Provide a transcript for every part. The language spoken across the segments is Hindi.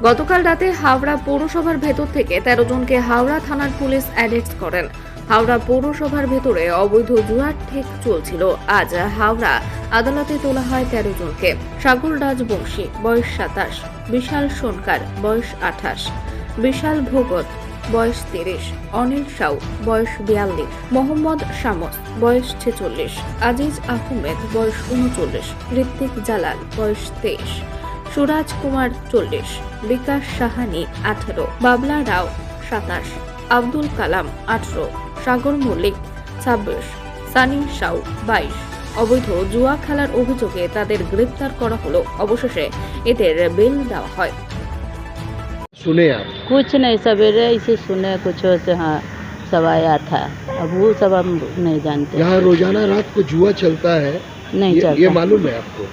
গতকাল রাতে হাওড়া পৌরসভার ভেতর থেকে 13 জনকে হাওড়া থানার পুলিশ অ্যারেস্ট করেন। হাওড়া পৌরসভার ভেতরে অবৈধ জুয়ার ঠেক চলছিল। আজ হাওড়া আদালতে তোলা হয় 13 জনকে। সাগর রাজবংশী, বয়স 27; বিশাল সোনকার, বয়স 28; বিশাল ভগত, বয়স 30; অনিল সাউ, বয়স 42; মোহাম্মদ শামস, বয়স 46; আজিজ আহমেদ, বয়স 39; ঋত্বিক জালাল, বয়স 23; সুরাজ কুমার 40; বিকাশ সাহানি 18; বাবলা রাও 27; আব্দুল কালাম 18; সাগর মল্লিক 26; সানি সাউ 22। অবৈধ জুয়া খেলার অভিযোগে তাদের গ্রেপ্তার করা হলো। অবশেষে এদের বেল দেওয়া হয়। सुने आप? कुछ नहीं, सवेरे इसे सुने कुछ से, हाँ सब आया था। अब वो सब हम नहीं जानते। यहाँ रोजाना रात को जुआ चलता है, नहीं ये चलता। मालूम है आपको?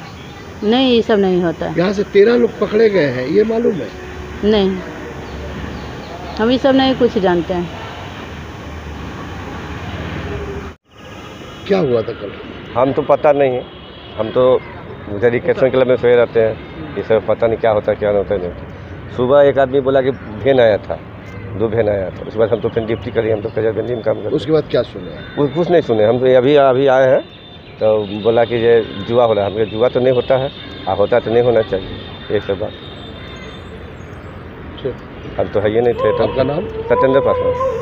नहीं, ये सब नहीं होता। यहाँ से 13 लोग पकड़े गए हैं, ये मालूम है? नहीं, हम ये सब नहीं कुछ जानते हैं। क्या हुआ था कल? हम तो पता नहीं है, हम तो उधर रिक्रेशन क्लब में सोए रहते हैं, ये सब पता नहीं क्या होता है क्या नहीं होता है। सुबह एक आदमी बोला कि भेन आया था, 2 भेन आया था। उसके बाद हम तो फिर ड्यूटी करिए, हम तो कजरबंदी में काम करते। उसके बाद क्या सुने? कुछ नहीं सुने, हम तो अभी आए हैं तो बोला कि ये जुआ हो रहा है। हम जुआ तो नहीं होता है, होता तो नहीं होना चाहिए, ये सब बात। ठीक। हम तो है ये नहीं थे। आपका नाम? सत्येंद्र पासवान।